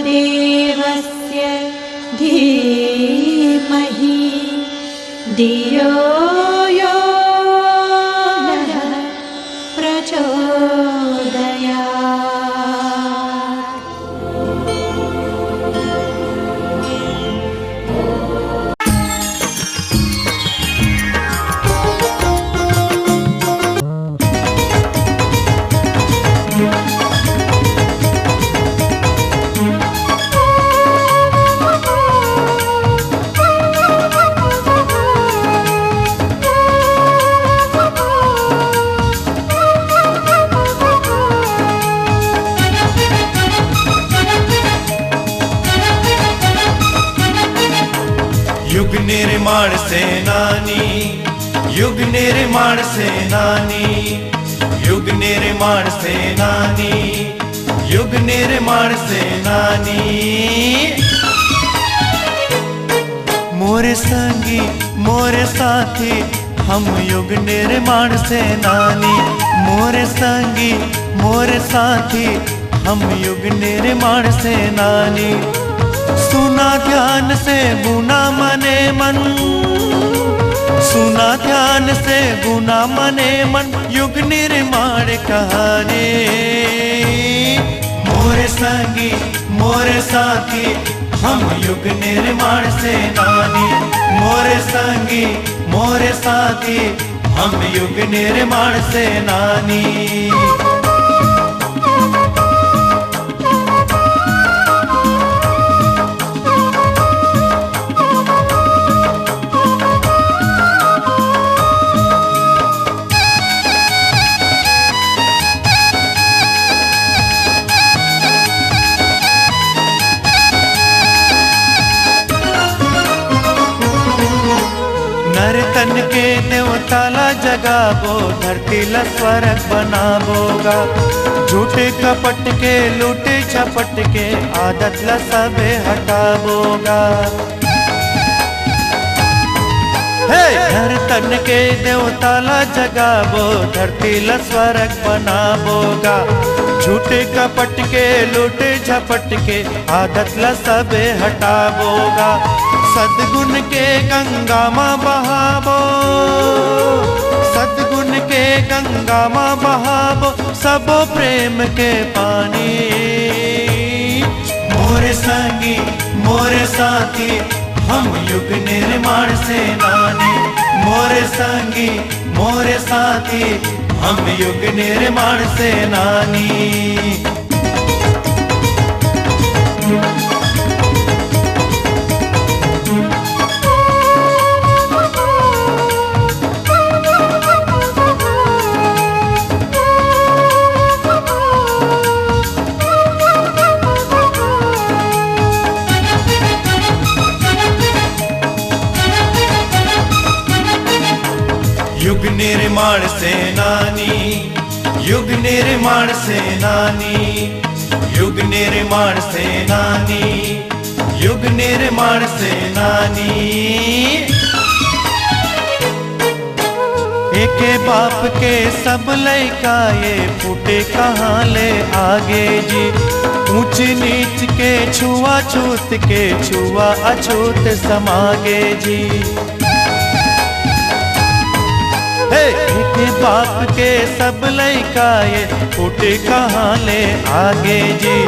देवस्य धीमहि धियो यो नः प्रचोदयात्। युग निर्माण सेनानी, युग निर्माण सेनानी, युग निर्माण सेनानी, युग निर्माण सेनानी। मोरे संगी मोरे साथी हम युग निर्माण सेनानी, मोरे संगी मोरे साथी हम युग निर्माण सेनानी। सुना ध्यान से गुना मने मन, सुना ध्यान से गुना मने मन, युग निर्माण कहानी। मोरे संगी मोरे साथी हम युग निर्माण सेनानी, मोरे संगी मोरे साथी हम युग निर्माण सेनानी। नर तन के देवताला जगाबो, धरती ला स्वर्ग बनाबोगा। झूठे कपट के लूटे झपट के आदत ला सबे हटाबोगा। नर तन के देवताला जगाबो, धरती ला स्वर्ग बनाबोगा। झूठे कपट के लूटे झपट के आदत ला सबे हटाबोगा। सद्गुण के गंगा माँ बहाबो, सद्गुण के गंगा माँ बहाबो, सबो प्रेम के पानी। मोरे संगी मोरे साथी हम युग निर्माण सेनानी, मोरे संगी मोरे साथी हम युग निर्माण सेनानी। युग निर्माण सेनानी, युग निर्माण सेनानी, युग निर्माण सेनानी, युग निर्माण सेनानी। एके बाप के सब लइका ये फूटे कहाँ ले आगे जी। ऊंच नीच के छुआ छूत के छुआ अछूत समागे जी। एक बाप के सब लइका ये फूटे कहाँ ले आगे जी।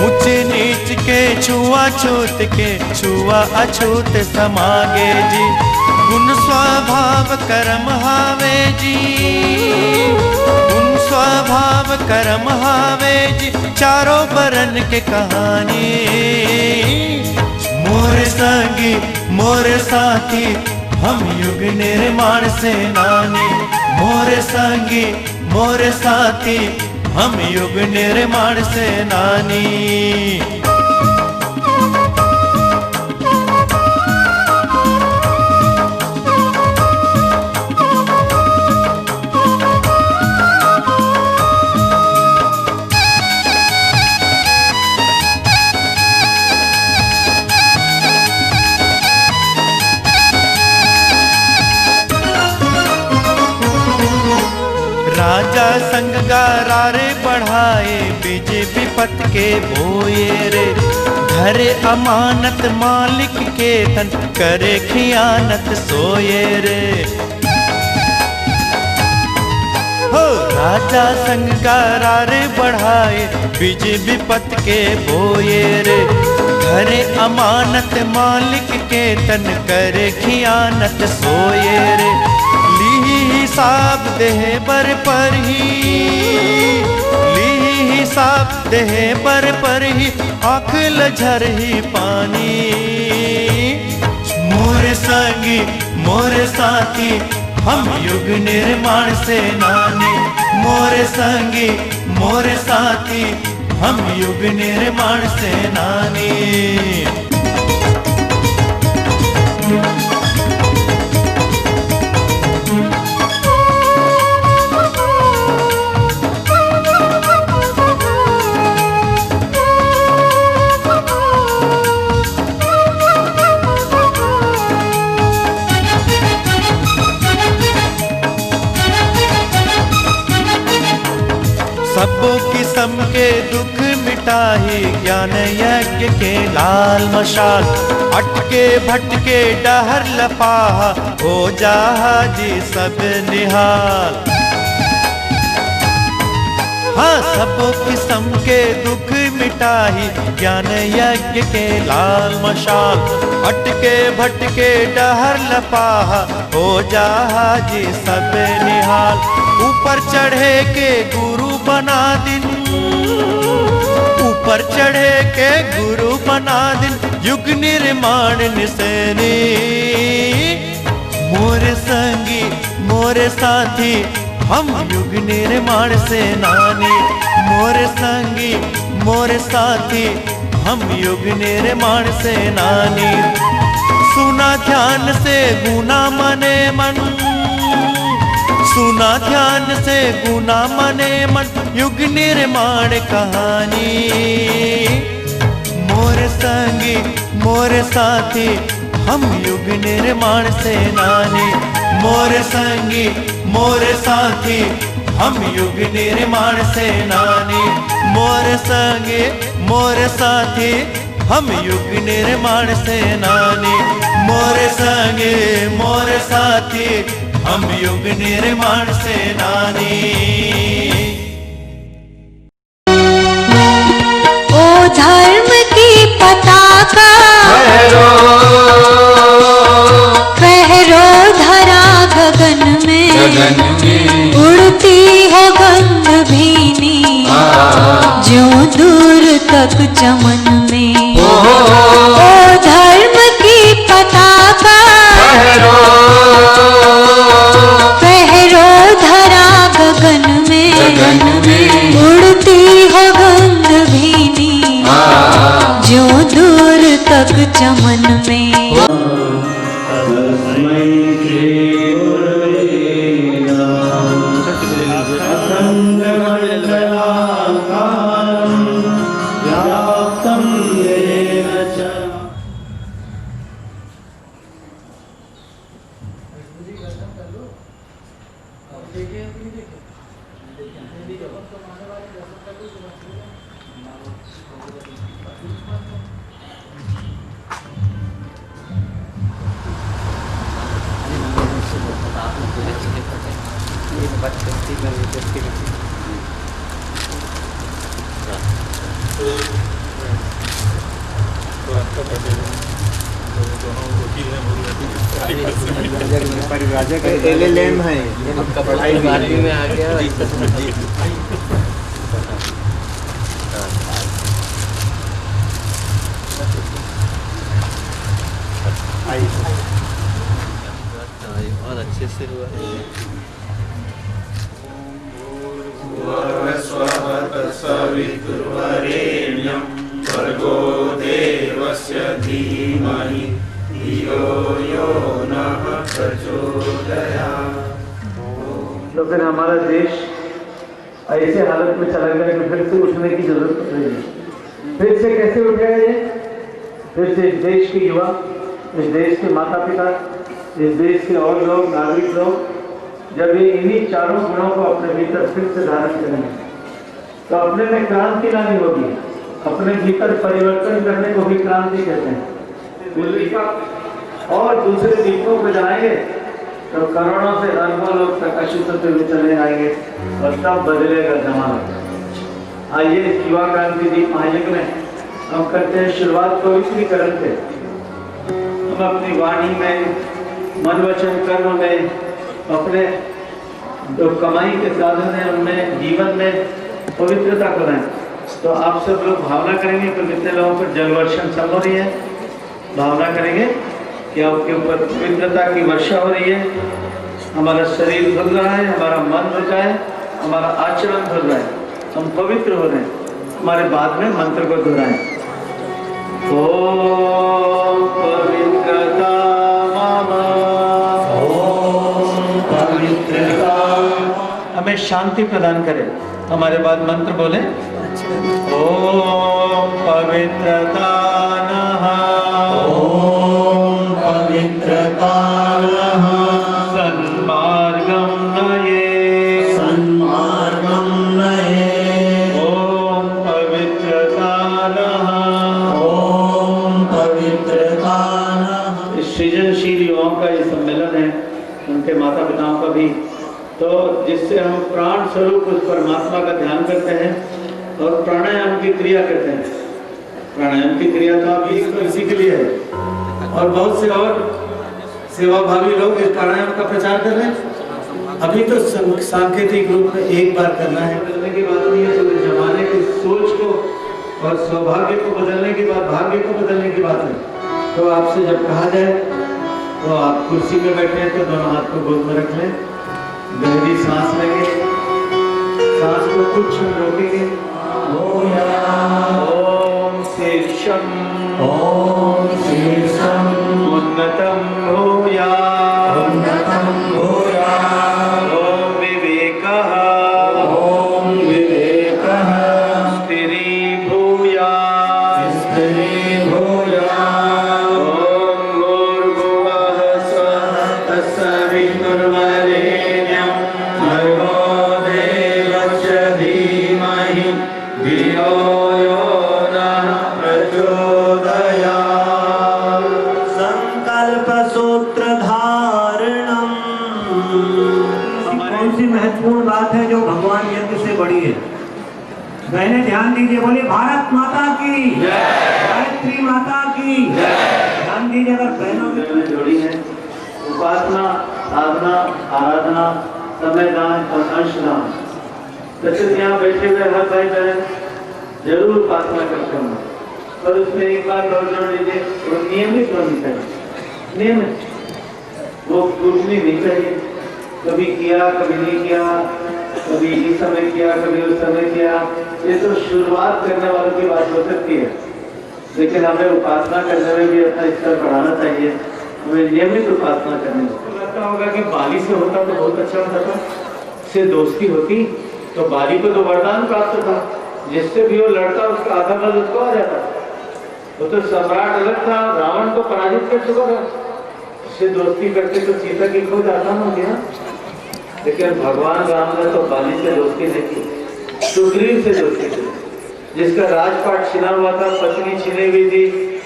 ऊंच नीच के छुआ छूत के छुआ अछूत समागे जी। गुण स्वभाव कर्म हावे जी, गुण स्वभाव कर्म हावे जी। चारों बरन के कहानी। मोरे संगी मोरे साथी हम युग निर्माण सेनानी, मोरे संगी मोरे साथी हम युग निर्माण सेनानी। राजा संग गारारे बढ़ाए, बीजे विपत के बोए रे। धरे अमानत मालिक के तन, करे खियानत सोए रे। हो राजा संग करार बढ़ाए, बीज विपत के बोए रे। धरे अमानत मालिक के तन, करे खियानत सोए रे। ली हिसाब देह बर पर ही, ली हिसाब देह बर पर ही, आँख लझर ही पानी। मोर संगी मोर साथी, हम युग निर्माण सेनानी। मोर संगी मोर साथी, हम युग निर्माण सेनानी। सबो किस्म के दुख मिटाही, ज्ञान यज्ञ के लाल मशाल। अटके भटके डहर लपाहा, हो जहाजी सब निहाल। हाँ सबो किस्म के दुख मिटाही, ज्ञान यज्ञ के लाल मशाल। अटके भटके डहर लपाहा, हो जहाजी सब निहाल। ऊपर चढ़े के गुरु बना दिन, ऊपर चढ़े के गुरु बना दिन, युग निर्माण निसेनी। मोर संगी मोर साथी, हम युग निर्माण सेनानी। मोर संगी मोर साथी, हम युग निर्माण सेनानी। सुना ध्यान से गुना मने मन, सुना ध्यान से गुना मने मन, युग निर्माण कहानी। मोर संगी मोर साथी, हम युग निर्माण सेनानी। मोर संगी मोर साथी, हम युग निर्माण सेनानी। मोर संगी मोर साथी, हम युग निर्माण सेनानी। मोर संगी मोर साथी, हम युग निर्माण सेनानी। ओ धर्म की पताका, फहरो धरा गगन में, उड़ती हो गंध भीनी, ज्यों दूर तक चमन में। ओ धर्म की पताका, फहरो धरा गगन में, उड़ती हो गंध भीनी, ज्यों दूर तक चमन में। परिव्राजक LLM है, आर्मी में आ गया। और अच्छे से हुआ है। सवितुर्वरेण्यं भर्गो देवस्य धीमहि धियो यो नः प्रचोदयात्। तो फिर हमारा देश ऐसे हालत में चला गया कि फिर से उठने की जरूरत पड़ेगी। फिर से कैसे उठेगा ये? फिर से इस देश के युवा, इस देश के माता पिता, इस देश के और लोग, नागरिक लोग, जब ये इन्हीं चारों गुणों को अपने भीतर फिर से धारण करेंगे तो अपने में क्रांति लानी होगी। अपने भीतर परिवर्तन करने को भी क्रांति कहते हैं। उस दीपक और दूसरे दीपों को जलाएंगे तो करोड़ों से अरबों लोग प्रकाशित होते हुए चले आएंगे और तब बदलेगा जमाना। आइए इस युवा क्रांति दीप महायज्ञ में हम करते हैं शुरुआत पवित्रीकरण से। हम अपनी वाणी में, मन वचन कर्म में, अपने जो कमाई के साधन है उनमें, जीवन में पवित्रता को लाएं। तो आप सब लोग भावना करेंगे कि कितने लोगों पर जल वर्षण चल रही है, भावना करेंगे कि आपके ऊपर पवित्रता की वर्षा हो रही है। हमारा शरीर धुल रहा है, हमारा मन धुल रहा है, हमारा आचरण धुल रहा है, हम पवित्र हो रहे हैं। हमारे बाद में मंत्र को दोहराएं। ओम पवित्रता मम, ओम पवित्रता, हमें शांति प्रदान करे। हमारे बाद मंत्र बोले। ओम पवित्रता नः, ओम पवित्रता नः, सन्मार्गं नये, सन्मार्गं नये, ओम पवित्रता नः, ओम पवित्रता नः। इस सृजनशील युवाओं का ये सम्मेलन है, उनके माता पिताओं का भी, तो जिससे हम प्राण स्वरूप उस परमात्मा का ध्यान करते हैं और प्राणायाम की क्रिया करते हैं। प्राणायाम की क्रिया तो अभी इसी के लिए है और बहुत से और सेवाभावी लोग इस प्राणायाम का प्रचार कर रहे हैं। अभी तो सांकेतिक रूप में एक बार करना है, बदलने की बात नहीं है। तो जमाने की सोच को और सौभाग्य को बदलने की बात, भाग्य को बदलने की बात है। तो आपसे जब कहा जाए तो आप कुर्सी में बैठे हैं तो दोनों हाथ को गोद में रख लें, गहरी सांस लेंगे, सांस को कुछ क्षण रोकेंगे। ओम शीर्षम, ओम शीर्षम, उन्नतम भूयात्, उन्नतम भूयात्, ओम विवेकः, ओम विवेकः, स्थिरी भूयात्, स्थिरी भूयात्, ओम भूर्भुवः स्वः तत्सवितुर्वरेण्यं भर्गो देवस्य धीमहि धियो यो नः प्रचोदयात्। संकल्प सूत्र धारणम। कौन सी महत्वपूर्ण बात है जो भगवान यज्ञ से बड़ी है? मैंने ध्यान दीजिए, बोले भारत माता की जय, गायत्री माता की जय। ध्यान दीजिए, अगर बहनों में जोड़ी है उपासना, साधना, आराधना, समयदान और अंशदान। जैसे यहाँ बैठे हुए हर भाई बहन जरूर उपासना करते होंगे, पर उसमें एक बात और जोड़ लीजिए, वो नियमित होनी चाहिए। नियमित, वो टूटनी नहीं चाहिए। कभी किया, कभी नहीं किया, कभी इस समय किया, कभी उस समय किया। ये तो शुरुआत करने वालों की बात हो सकती है, लेकिन हमें उपासना करने में भी अपना स्तर बढ़ाना चाहिए। हमें नियमित उपासना करनी चाहिए। लगता होगा कि बाली से होता तो बहुत अच्छा होता था, से दोस्ती होती तो बाली को तो वरदान प्राप्त था, जिससे भी वो लड़ता उसका आधा बल उसको आ जाता। वो तो सम्राट अलग था, रावण को पराजित कर चुका था, उससे दोस्ती करके तो सीता की खोज आसान हो गया। लेकिन भगवान राम ने तो बाली से दोस्ती नहीं की, सुग्रीव से दोस्ती की, जिसका राजपाट छिना हुआ था, पत्नी छिनी हुई थी,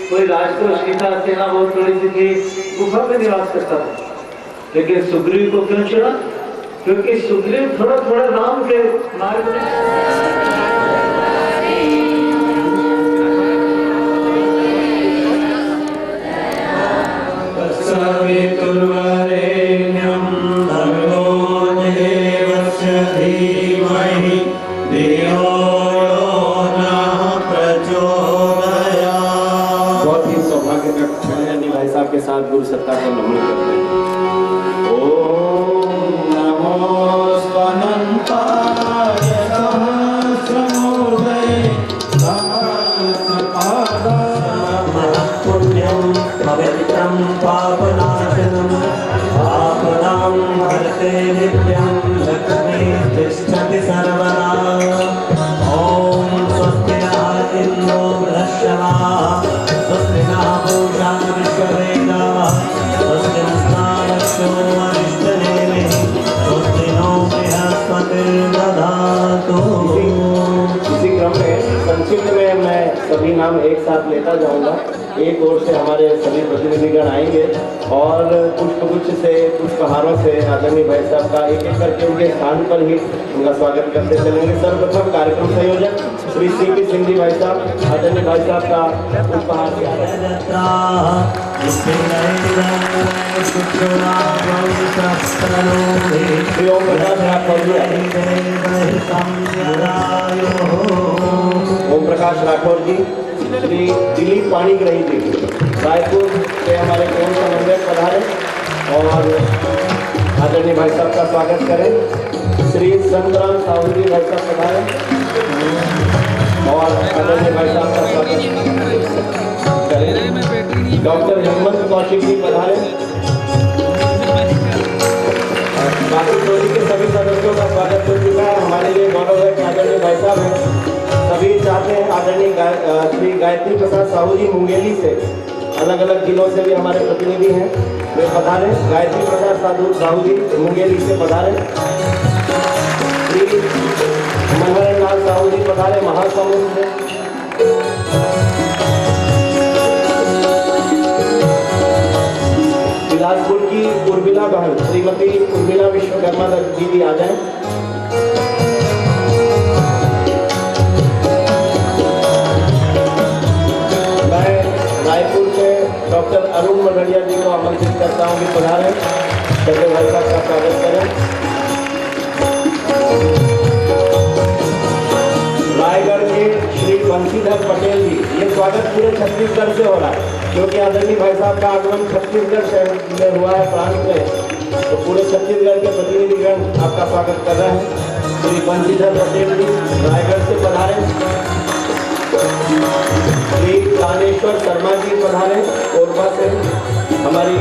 कोई राजकोष सीता सेना बहुत बड़ी सी थी, गुफा में निवास करता था। लेकिन सुग्रीव को क्यों चुना? क्योंकि सुग्रीव थोड़ा थोड़ा राम के मार्ग में सवितुर्वरेण्यं भर्गो देवस्य धीमहि धियो यो नः प्रचोदयात्। बहुत ही सौभाग्य का क्षण है। यानी भाई साहब के साथ गुरु सत्ता को नमन करते हैं। ओम नमो स्वनंताय सहस्रमूर्धये पुण्यं पवित्रं पापनाशनं आपदां हरते नित्यं लक्ष्मी तिष्ठति सर्वदा। ॐ स्वस्ति नः इन्द्रो बृहस्पतिः, स्वस्ति नः पूषा विश्ववेदाः, स्वस्ति नस्तारश्चो अरिष्टनेमिः, स्वस्ति नो बृहस्पतिर्दधातु। इसी क्रम में संक्षिप्त में मैं साथ लेता जाऊंगा। एक ओर से हमारे सभी प्रतिनिधिगण आएंगे और पुष्पगुच्छ से, पुष्पहारों से आदरणीय भाई साहब का एक एक करके उनके स्थान पर ही उनका स्वागत करते चलेंगे। सर्वप्रथम कार्यक्रम संयोजक श्री CP सिंह जी भाई साहब, आदरणीय भाई साहब का पुष्पहार दिया श्री ओम प्रकाश राठौर जी, ओम प्रकाश राठौर जी, श्री दिलीप पाणीग्रही जी रायपुर से हमारे पूर्व समन्वयक पधारे और आदरणीय भाई साहब का स्वागत करें। श्री संतराम साहू जी भाई साहब पधारे और आदरणीय भाई साहब का स्वागत करें। डॉक्टर हेमंत कौशिक जी पधारे। बाकी टोली के सभी सदस्यों का स्वागत हो चुका है। हमारे लिए गौरव है कि आदरणीय भाई साहब हैं। सभी चाहते हैं आदरणीय श्री गायत्री प्रसाद साहू जी मुंगेली से, अलग अलग जिलों से भी हमारे प्रतिनिधि हैं, वे पधारे। गायत्री प्रसाद साहू जी मुंगेली से पधारे। श्री मनोहर लाल साहू जी पधारे महासमुंद से। बिलासपुर की उर्मिला बहन श्रीमती उर्मिला विश्वकर्मा जी भी आ जाएं। मैं रायपुर से डॉक्टर अरुण मडरिया जी को आमंत्रित करता हूं कि पधारें, डॉक्टर भाई साहब का स्वागत करें। रायगढ़ के श्री बंशीधर पटेल जी, ये स्वागत पूरे छत्तीसगढ़ से हो रहा है क्योंकि आदरणीय भाई साहब का आगमन छत्तीसगढ़ शहर में हुआ है, प्रांत में, तो पूरे छत्तीसगढ़ के प्रतिनिधिगण आपका स्वागत कर रहे हैं। श्री बंशीधर पटेल जी रायगढ़ से पधारे। श्री कानेश्वर शर्मा जी पधारे कोरबा से। हमारी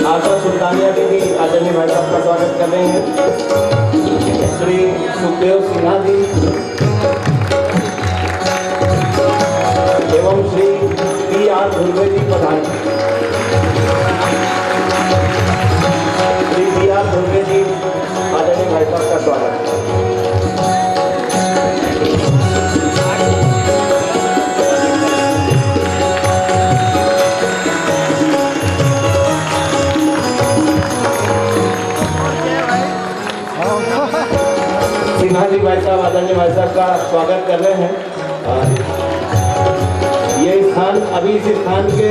आशा सुल्तानिया जी भी आदरणीय भाई साहब का स्वागत कर रहे हैं। श्री सुखदेव सिन्हा जी एवं श्री PR धुर्वे जी पधारे। श्री PR धुर्वे जी आदरणीय भाई साहब का स्वागत। सिन्हा जी भाई साहब आदरणीय भाई साहब का स्वागत कर रहे हैं। ये स्थान, अभी इस स्थान के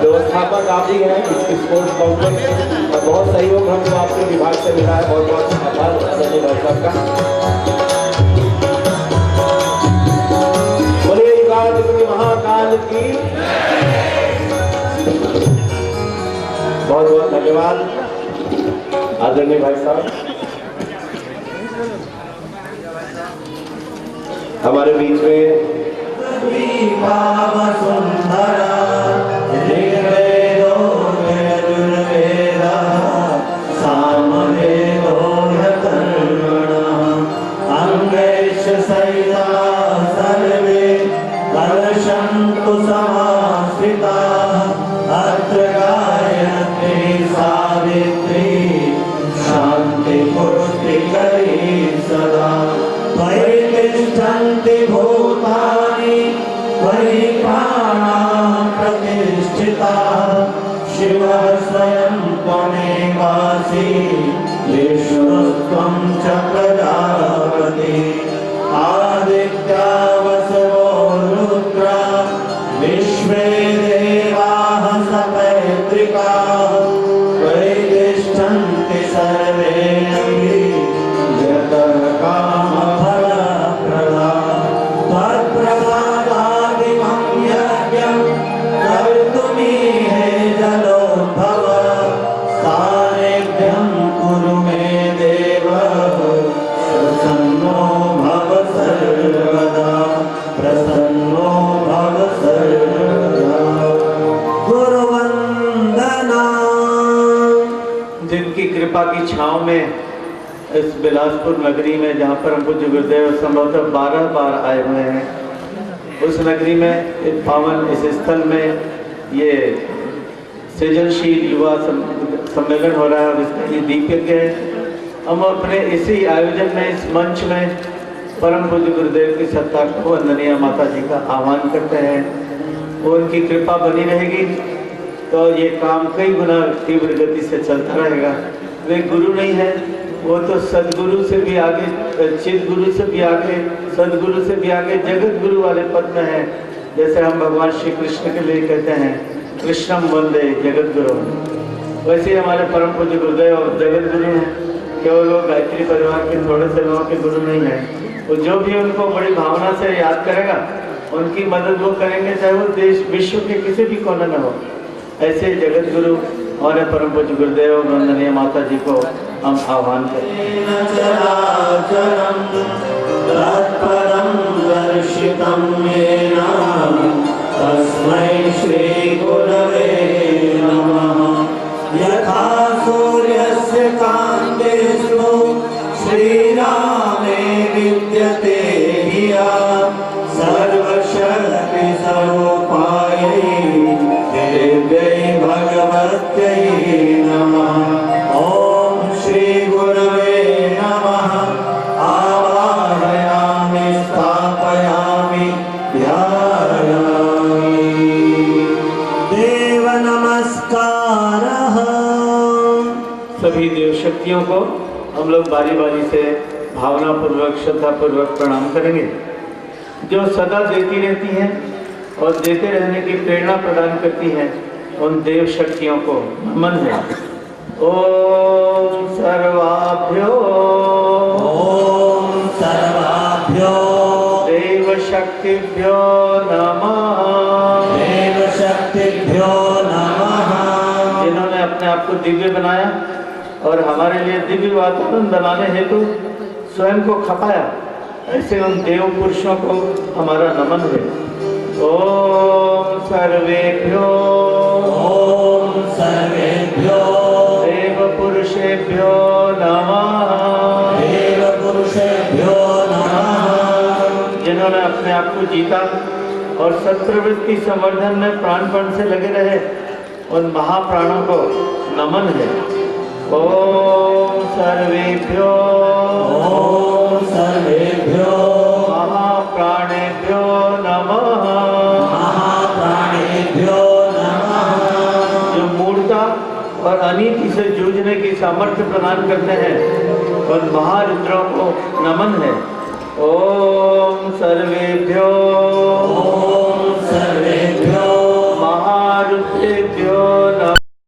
व्यवस्थापक आप ही हैं, इस स्पोर्ट्स कॉम्प्लेक्स के, और बहुत सहयोग हमको आपके विभाग से मिला है। बहुत बहुत आभार आदरणीय भाई साहब का। बोलिए युगाधिपति महाकाल की बहुत बहुत धन्यवाद आदरणीय भाई साहब। हमारे बीच में शांति पुष्टि करी सदा परितिष्ठन्ति भूतानि परिप्राणाः प्रतिष्ठिताः शिवः स्वयं त्वमेवासि विष्णुस्त्वं च प्रजापति आदित्या वसवो रुद्रा विश्वे देवाः सपैतृकाः परितिष्ठन्ति सर्वे की छांव में इस बिलासपुर नगरी में, जहाँ पर हम पूज्य गुरुदेव संभवतः 12 बार आए हुए हैं, उस नगरी में इस पावन इस स्थल में ये सृजनशील युवा सम्मेलन हो रहा है और इसका ये दीपक है। हम अपने इसी आयोजन में, इस मंच में परम पूज्य गुरुदेव की सत्ता को वंदनीय माता जी का आह्वान करते हैं। वो उनकी कृपा बनी रहेगी तो ये काम कई गुना तीव्र गति से चलता रहेगा। वे गुरु नहीं है, वो तो सदगुरु से भी आगे, चित गुरु से भी आगे, सदगुरु से भी आगे जगत गुरु वाले पद में है। जैसे हम भगवान श्री कृष्ण के लिए कहते हैं कृष्णम वंदे जगत गुरु, वैसे ही हमारे परम पूज्य गुरुदेव और जगत गुरु हैं। केवल वो गायत्री परिवार के थोड़े से लोगों के गुरु नहीं है। वो जो भी उनको बड़ी भावना से याद करेगा उनकी मदद वो करेंगे, चाहे वो देश विश्व के किसी भी कोने में हो। ऐसे जगत गुरु और परम पूज्य गुरुदेव वंदनीय माता जी को हम आह्वान करते तस्मै श्री गुरवे नमः। यथा सूर्यस्य कान्तेषु श्रीरामे विद्यते धिया सर्वशक्ति स्वरूपायै देव्यै भगवत्यै नमः। ओम श्री गुरवे नमः। आवाहयामि स्थापयामि ध्यायामि। देव नमस्कारः। सभी देव शक्तियों को हम लोग बारी बारी से भावना पूर्वक श्रद्धा पूर्वक प्रणाम करेंगे। जो सदा देती रहती हैं और देते रहने की प्रेरणा प्रदान करती हैं, उन देव शक्तियों को नमन है। ओम सर्वाभ्यो देव शक्तिभ्यो नमः। जिन्होंने अपने आप को दिव्य बनाया और हमारे लिए दिव्य वातावरण बनाने हेतु स्वयं को खपाया, ऐसे उन देव पुरुषों को हमारा नमन है। ओम सर्वेभ्यो देव पुरुषेभ्यो नमः। जिन्होंने अपने आप को जीता और सत्प्रवृत्ति संवर्धन में प्राणपण से लगे रहे, उन महाप्राणों को नमन है। ओम सर्वेभ्यो महाप्राणेभ्यो नमः। जो मूर्ता और अनीति से जूझने की सामर्थ्य प्रदान करते हैं, उन महारुद्रों को नमन है। ओम सर्वेभ्यो महारुद्रेभ्यो